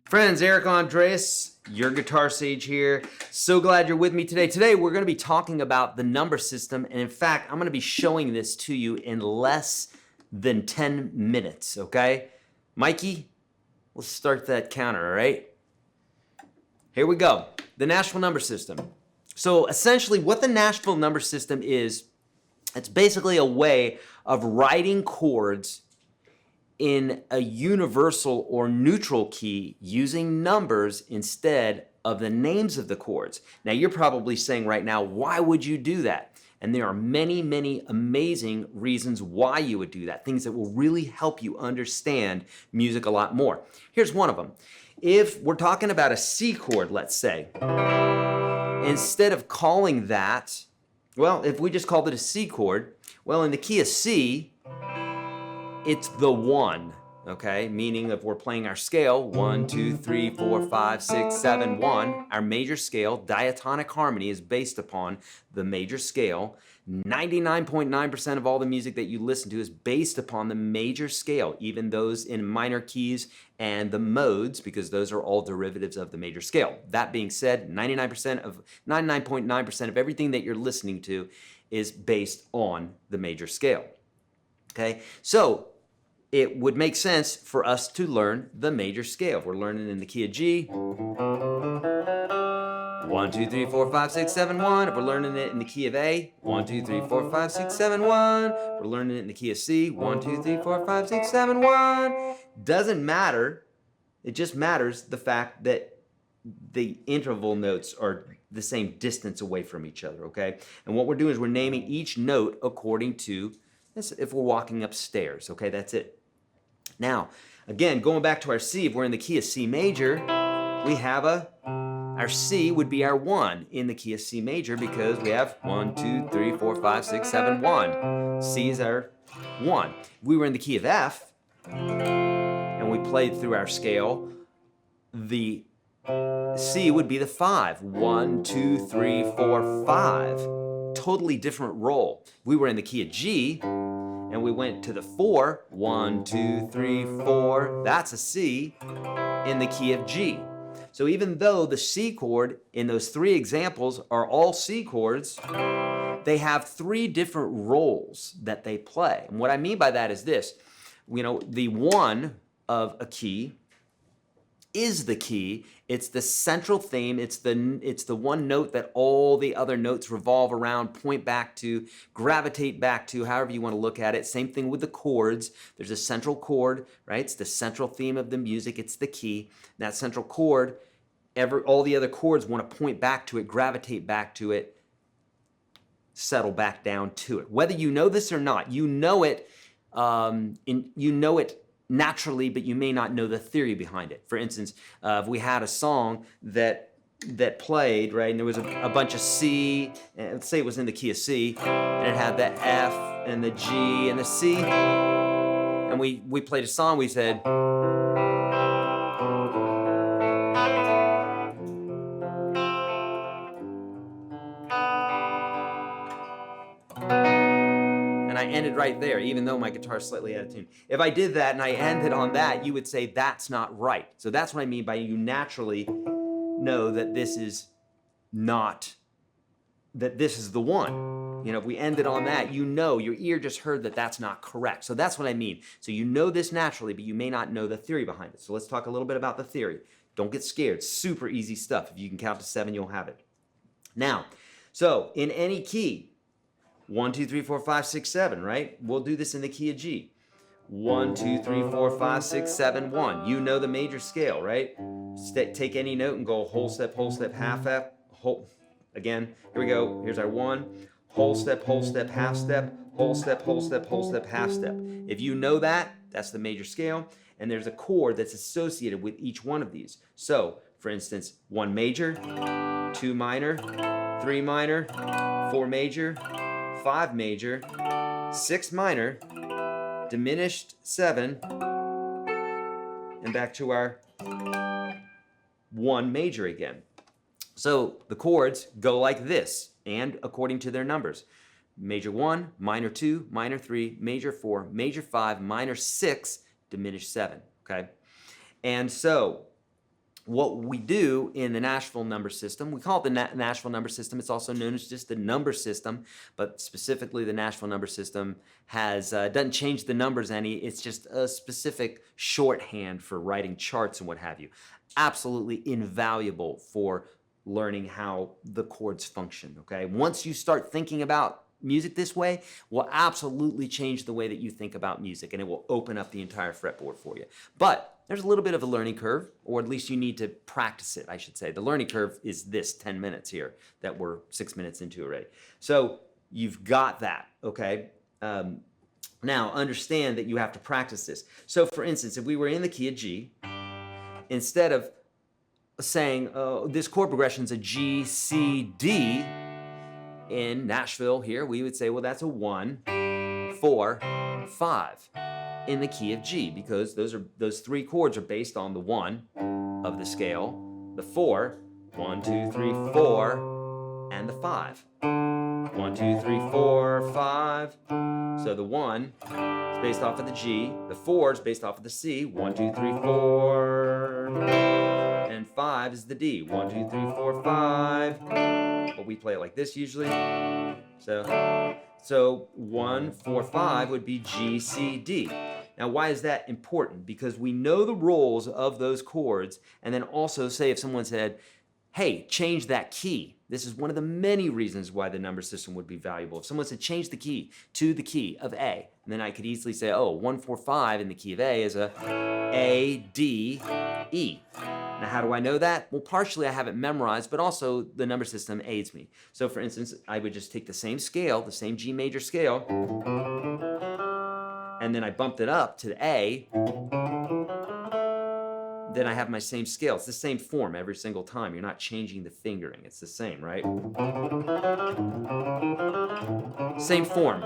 Friends, Eric Andreas, your Guitar Sage here. So glad you're with me today. Today we're going to be talking about the number system, and in fact, I'm going to be showing this to you in less than 10 minutes, okay? Mikey, let's start that counter, all right? Here we go. The Nashville Number System. So essentially what the Nashville Number System is, it's basically a way of writing chords in a universal or neutral key using numbers instead of the names of the chords. Now you're probably saying right now, why would you do that? And there are many, many amazing reasons why you would do that, things that will really help you understand music a lot more. Here's one of them. If we're talking about a C chord, let's say, instead of calling that, well, if we just called it a C chord, well, in the key of C, it's the 1, okay? Meaning if we're playing our scale, 1, 2, 3, 4, 5, 6, 7, 1, our major scale, diatonic harmony is based upon the major scale. 99.9% of all the music that you listen to is based upon the major scale, even those in minor keys and the modes, because those are all derivatives of the major scale. That being said, 99.9% of everything that you're listening to is based on the major scale. Okay, so it would make sense for us to learn the major scale. If we're learning in the key of G, 1, 2, 3, 4, 5, 6, 7, 1. If we're learning it in the key of A, 1, 2, 3, 4, 5, 6, 7, 1. We're learning it in the key of C, 1, 2, 3, 4, 5, 6, 7, 1. Doesn't matter. It just matters the fact that the interval notes are the same distance away from each other, okay? And what we're doing is we're naming each note according to if we're walking upstairs, okay, that's it. Now, again, going back to our C, if we're in the key of C major, we have our C would be our 1 in the key of C major because we have 1, 2, 3, 4, 5, 6, 7, 1. C is our 1. If we were in the key of F and we played through our scale, the C would be the 5. 1, 2, 3, 4, 5. Totally different roll. If we were in the key of G and we went to the 4, 1, 2, 3, 4, that's a C in the key of G. So even though the C chord in those 3 examples are all C chords, they have 3 different roles that they play. And what I mean by that is this, you know, the 1 of a key is the key. It's the central theme. It's the one note that all the other notes revolve around, point back to, gravitate back to, however you want to look at it. Same thing with the chords. There's a central chord, right? It's the central theme of the music. It's the key. And that central chord, all the other chords want to point back to it, gravitate back to it, settle back down to it. Whether you know this or not, you know it. You know it naturally, but you may not know the theory behind it. For instance, if we had a song that played, right, and there was a bunch of C, and let's say it was in the key of C, and it had the F and the G and the C, and we played a song, we said, I ended right there, even though my guitar is slightly out of tune. If I did that and I ended on that, you would say that's not right. So that's what I mean by you naturally know that this is not, that this is the one. You know, if we ended on that, you know, your ear just heard that that's not correct. So that's what I mean. So you know this naturally, but you may not know the theory behind it. So let's talk a little bit about the theory. Don't get scared. Super easy stuff. If you can count to 7, you'll have it. Now, so in any key, 1, 2, 3, 4, 5, 6, 7, right? We'll do this in the key of G. 1, 2, 3, 4, 5, 6, 7, 1. You know the major scale, right? Take any note and go whole step, half step, whole. Again, here we go. Here's our 1. Whole step, half step, whole step, half step. If you know that, that's the major scale. And there's a chord that's associated with each one of these. So, for instance, 1 major, 2 minor, 3 minor, 4 major, 5 major, 6 minor, diminished 7, and back to our 1 major again. So the chords go like this, and according to their numbers. Major 1, minor 2, minor 3, major 4, major 5, minor 6, diminished 7, okay? And so what we do in the Nashville Number System, we call it the Nashville Number System. It's also known as just the number system, but specifically the Nashville Number System has doesn't change the numbers any. It's just a specific shorthand for writing charts and what have you. Absolutely invaluable for learning how the chords function, okay? Once you start thinking about music this way, will absolutely change the way that you think about music, and it will open up the entire fretboard for you. But there's a little bit of a learning curve, or at least you need to practice it, I should say. The learning curve is this 10 minutes here that we're 6 minutes into already. So you've got that, okay? Now, understand that you have to practice this. So for instance, if we were in the key of G, instead of saying, this chord progression is a G, C, D, in Nashville here, we would say, well, that's a 1, 4, 5 in the key of G, because those 3 chords are based on the 1 of the scale, the 4, 1, 2, 3, 4, and the 5. 1, 2, 3, 4, 5. So the 1 is based off of the G, the 4 is based off of the C, 1, 2, 3, 4, and 5 is the D, 1, 2, 3, 4, 5. But we play it like this usually. So 1, 4, 5 would be G, C, D. Now, why is that important? Because we know the roles of those chords, and then also say if someone said, hey, change that key. This is one of the many reasons why the number system would be valuable. If someone said change the key to the key of A, and then I could easily say, oh, 1, 4, 5 in the key of A is a A, D, E. Now, how do I know that? Well, partially I have it memorized, but also the number system aids me. So for instance, I would just take the same scale, the same G major scale, and then I bumped it up to the A, then I have my same scale. It's the same form every single time. You're not changing the fingering. It's the same, right? Same form.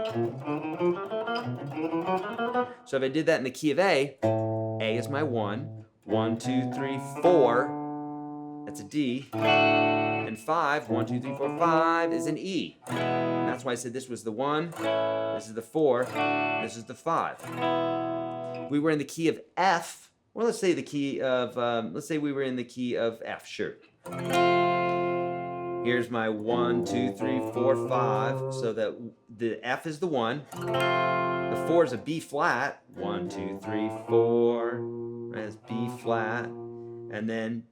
So if I did that in the key of A is my 1, 1, 2, 3, 4, that's a D, and 5, 1, 2, 3, 4, 5 is an E. And that's why I said this was the 1, this is the 4, this is the 5. We were in the key of F. Well, let's say the key of, let's say we were in the key of F, sure. Here's my 1, 2, 3, 4, 5. So that the F is the 1. The 4 is a B flat. 1, 2, 3, 4. That's B flat. And then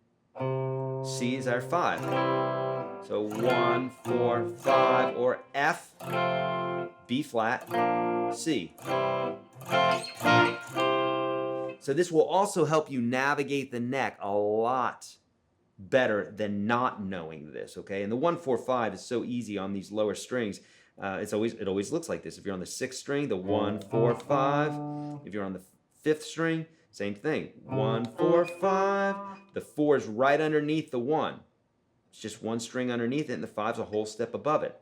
C is our 5. So 1, 4, 5, or F, B flat, C. So this will also help you navigate the neck a lot better than not knowing this, okay? And the 1, 4, 5 is so easy on these lower strings. It always looks like this. If you're on the 6th string, the 1, 4, 5. If you're on the 5th string, same thing. 1, 4, 5. The 4 is right underneath the 1. It's just one string underneath it, and the 5's a whole step above it.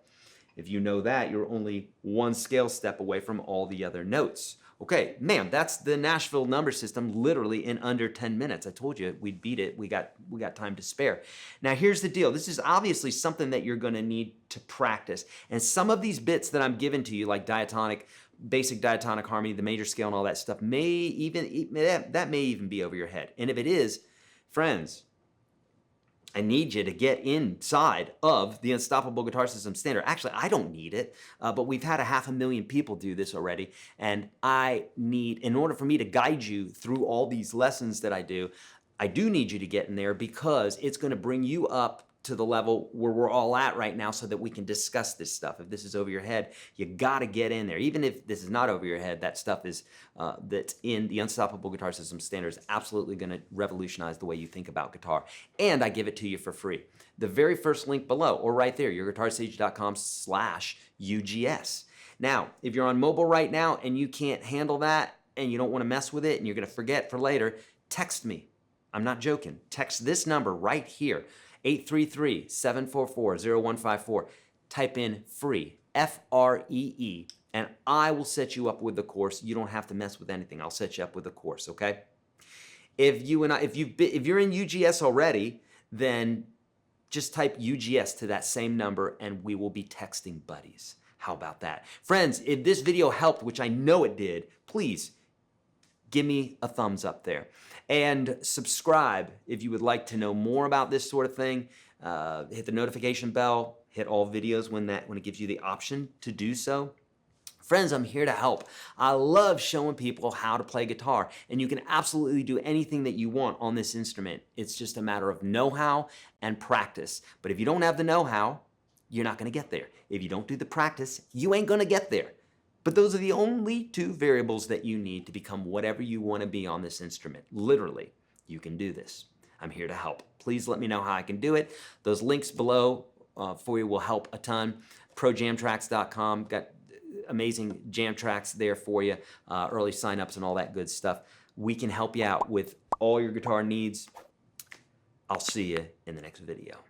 If you know that, you're only one scale step away from all the other notes. Okay, man, that's the Nashville Number System literally in under 10 minutes. I told you we'd beat it. We got time to spare. Now, here's the deal. This is obviously something that you're going to need to practice. And some of these bits that I'm giving to you, like diatonic, basic diatonic harmony, the major scale and all that stuff, that may even be over your head. And if it is, friends, I need you to get inside of the Unstoppable Guitar System Standard. Actually, I don't need it, but we've had 500,000 people do this already, and in order for me to guide you through all these lessons that I do need you to get in there, because it's going to bring you up to the level where we're all at right now so that we can discuss this stuff. If this is over your head, you got to get in there. Even if this is not over your head, that stuff is that's in the Unstoppable Guitar System Standard is absolutely going to revolutionize the way you think about guitar. And I give it to you for free. The very first link below, or right there, YourGuitarSage.com/UGS. Now, if you're on mobile right now and you can't handle that and you don't want to mess with it and you're going to forget for later, text me. I'm not joking. Text this number right here. 833-744-0154. Type in free, F-R-E-E, and I will set you up with the course. You don't have to mess with anything. I'll set you up with the course, okay? If you're in UGS already, then just type UGS to that same number and we will be texting buddies. How about that? Friends, if this video helped, which I know it did, please give me a thumbs up there. And subscribe if you would like to know more about this sort of thing. Hit the notification bell, hit all videos when it gives you the option to do so. Friends, I'm here to help. I love showing people how to play guitar, and you can absolutely do anything that you want on this instrument. It's just a matter of know-how and practice. But if you don't have the know-how, you're not going to get there. If you don't do the practice, you ain't going to get there. But those are the only two variables that you need to become whatever you want to be on this instrument. Literally, you can do this. I'm here to help. Please let me know how I can do it. Those links below for you will help a ton. ProJamTracks.com, got amazing jam tracks there for you, early signups and all that good stuff. We can help you out with all your guitar needs. I'll see you in the next video.